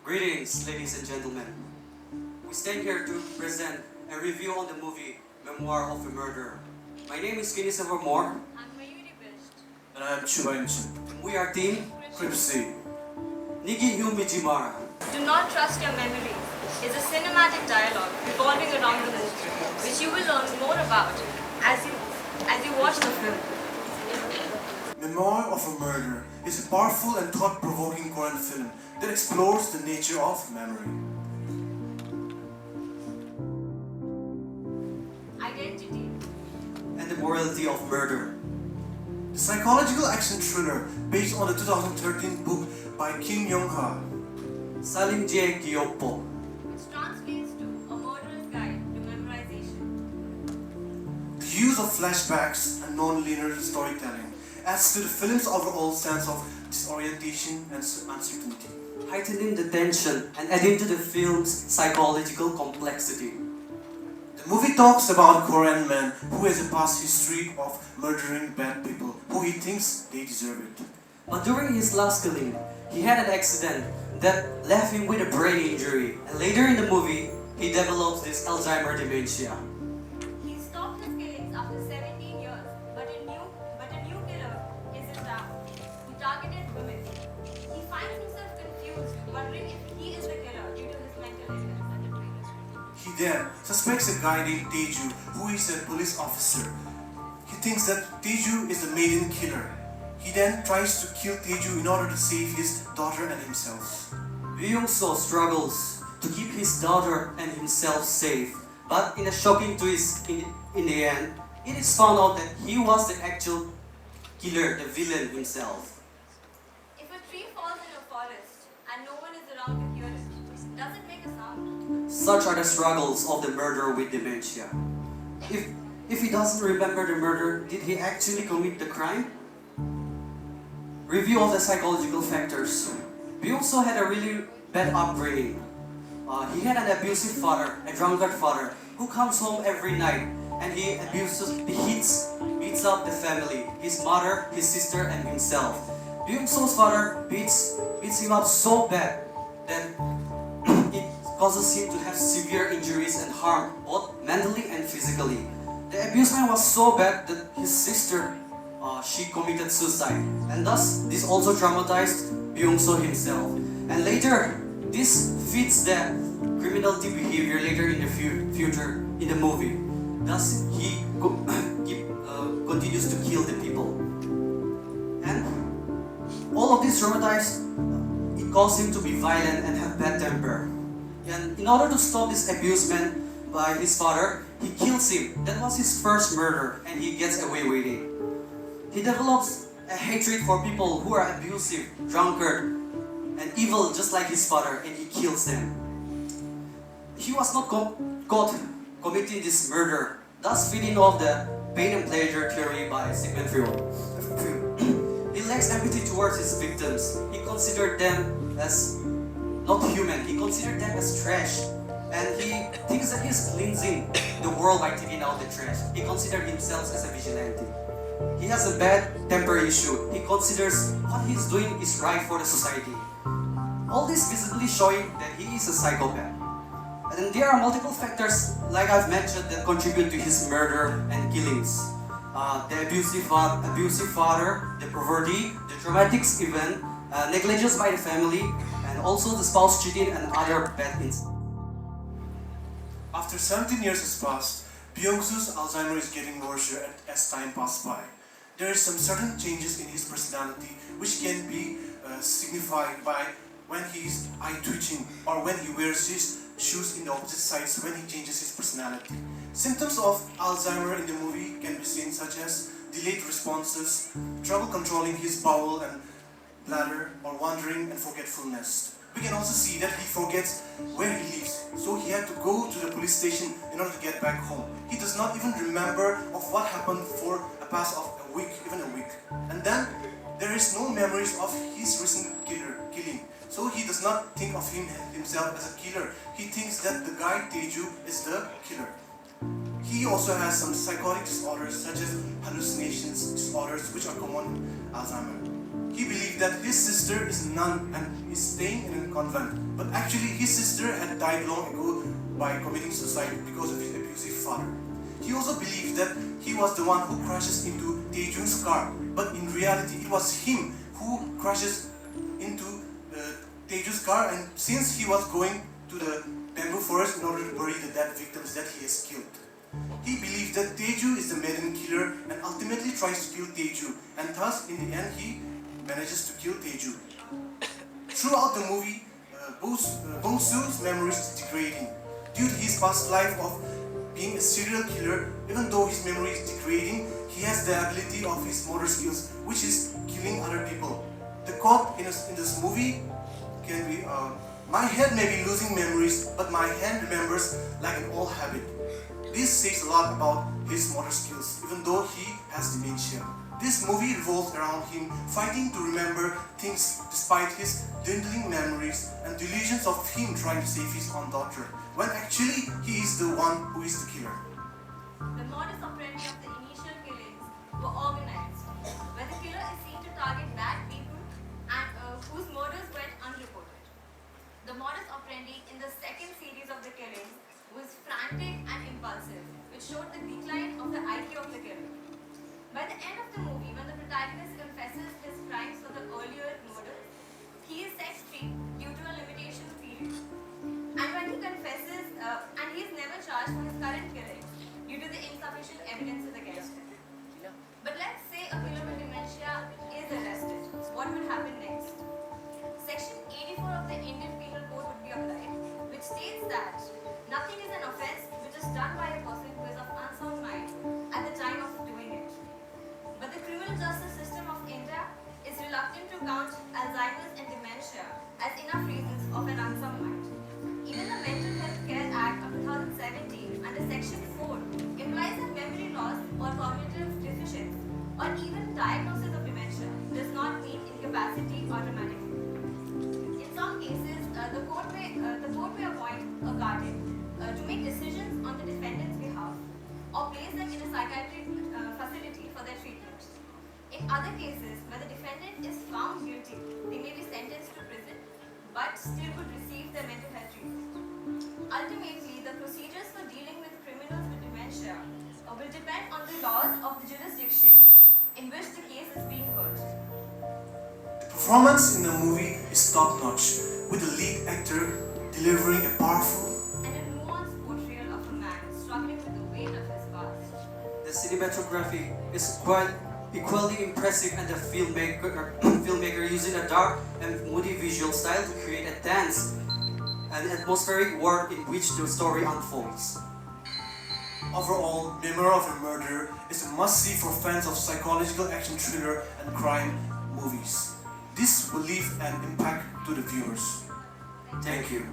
Greetings, ladies and gentlemen. We stand here to present a review on the movie Memoir of a Murderer. My name is Keneisevor Mor. I'm Mayuri Bisht. And I'm Chuba Imchen. We are team CriPsy. Nigi Humijimara. Do Not Trust Your Memories is a cinematic dialogue revolving around the movie, which you will learn more about as you watch the film. Memoir of a Murderer is a powerful and thought-provoking Korean film that explores the nature of memory. Identity. And the morality of murder. The psychological action thriller based on the 2013 book by Shin-Yeon Salim J. Gyoppo. Which translates to A Murderer's Guide to Memorization. The use of flashbacks and non-linear storytelling adds to the film's overall sense of disorientation and uncertainty, Heightening the tension and adding to the film's psychological complexity. The movie talks about a Korean man who has a past history of murdering bad people who he thinks they deserve it. But during his last killing, he had an accident that left him with a brain injury. And later in the movie, he develops this Alzheimer dementia. He stopped his killings after 17 years, but a new killer is in town who targeted women. He finds himself confused, wondering if he is the killer due to his mental illness and depression. He then suspects a guy named Taeju, who is a police officer. He thinks that Taeju is the maiden killer. He then tries to kill Taeju in order to save his daughter and himself. Byung-so struggles to keep his daughter and himself safe. But in a shocking twist, in the end, it is found out that he was the actual killer, the villain himself. If a tree falls in a forest and no one is around to hear it, does it make a sound? Such are the struggles of the murderer with dementia. If he doesn't remember the murder, did he actually commit the crime? Review of the psychological factors. Byung-so had a really bad upbringing. He had an abusive father, a drunkard father, who comes home every night and he beats up the family, his mother, his sister, and himself. Byung-so's father beats him up so bad that it causes him to have severe injuries and harm, both mentally and physically. The abusement was so bad that his sister she committed suicide, and thus this also traumatized Byung-so himself. And later, this fits the criminality behavior later in the future in the movie. Thus, he continues to kill the people. And all of this traumatized, it caused him to be violent and have bad temper. And in order to stop this abusement by his father, he kills him. That was his first murder, and he gets away with it. He develops a hatred for people who are abusive, drunkard, and evil just like his father, and he kills them. He was not caught committing this murder, thus feeding off the pain and pleasure theory by Sigmund Freud. He lacks empathy towards his victims. He considered them as not human. He considered them as trash. And he thinks that he's cleansing the world by taking out the trash. He considered himself as a vigilante. He has a bad temper issue. He considers what he's doing is right for the society. All this visibly showing that he is a psychopath. And there are multiple factors, like I've mentioned, that contribute to his murder and killings. The abusive father, the poverty, the traumatic event, negligence by the family, and also the spouse cheating and other bad incidents. After 17 years has passed, Byung-so's Alzheimer is getting worse as time passes by. There are some certain changes in his personality which can be signified by when he is eye twitching or when he wears his shoes in the opposite sides when he changes his personality. Symptoms of Alzheimer in the movie can be seen such as delayed responses, trouble controlling his bowel and bladder, or wandering and forgetfulness. We can also see that he forgets where he lives, so he had to go to the police station in order to get back home. He does not even remember of what happened for a past of a week, even a week. And then there is no memories of his recent killing. So he does not think of himself as a killer. He thinks that the guy Taeju is the killer. He also has some psychotic disorders such as hallucinations disorders which are common in Alzheimer. He believed that his sister is a nun and is staying in a convent, but actually his sister had died long ago by committing suicide because of his abusive father. He also believed that he was the one who crashes into Taejun's car, but in reality it was him who crashes into Taejun's car, and since he was going to the bamboo forest in order to bury the dead victims that he has killed. He believed that Taeju is the maiden killer and ultimately tries to kill Taeju, and thus in the end he manages to kill Taeju. Throughout the movie, Bong-soo's memory is degrading. Due to his past life of being a serial killer, even though his memory is degrading, he has the ability of his motor skills, which is killing other people. The quote in this movie can be, "My head may be losing memories, but my hand remembers like an old habit." This says a lot about his motor skills, even though he has dementia. This movie revolves around him fighting to remember things despite his dwindling memories and delusions of him trying to save his own daughter, when actually he is the one who is the killer. The modus operandi of the initial killings were organized, where the killer is seen to target bad people and whose murders went unreported. The modus operandi in the second series of the killings was frantic and impulsive, which showed the decline of the IQ of the killer. By the end of the movie, when the protagonist confesses his crimes for the earlier murders, he is set free due to a limitation period. And when he confesses, and he is never charged for his current killing due to the insufficient evidence against him. But let's say a killer with dementia is arrested. What would happen next? Section 84 of the Indian Penal Code would be applied, which states that nothing is an offense which is done by a person who is of unsound mind at the time of doing it. But the criminal justice system of India is reluctant to count Alzheimer's and dementia as enough reasons of an unsound mind. Even the Mental Health Care Act of 2017 under Section 4 implies that memory loss or cognitive deficiency or even diagnosis of dementia does not mean incapacity automatically. In some cases, the court may appoint a guardian to make decisions on the defendant's behalf or place them in a psychiatric facility for their treatment. In other cases, where the defendant is found guilty, they may be sentenced to prison but still could receive their mental health treatment. Ultimately, the procedures for dealing with criminals with dementia will depend on the laws of the jurisdiction in which the case is being heard. The performance in the movie is top-notch, with the lead actor delivering a powerful And a nuanced portrayal of a man struggling with the weight of his past. The cinematography is quite equally impressive, and the filmmaker using a dark and moody visual style to create a tense and atmospheric world in which the story unfolds. Overall, Memoir of a Murder is a must-see for fans of psychological action thriller and crime movies. This will leave an impact to the viewers. Thank you.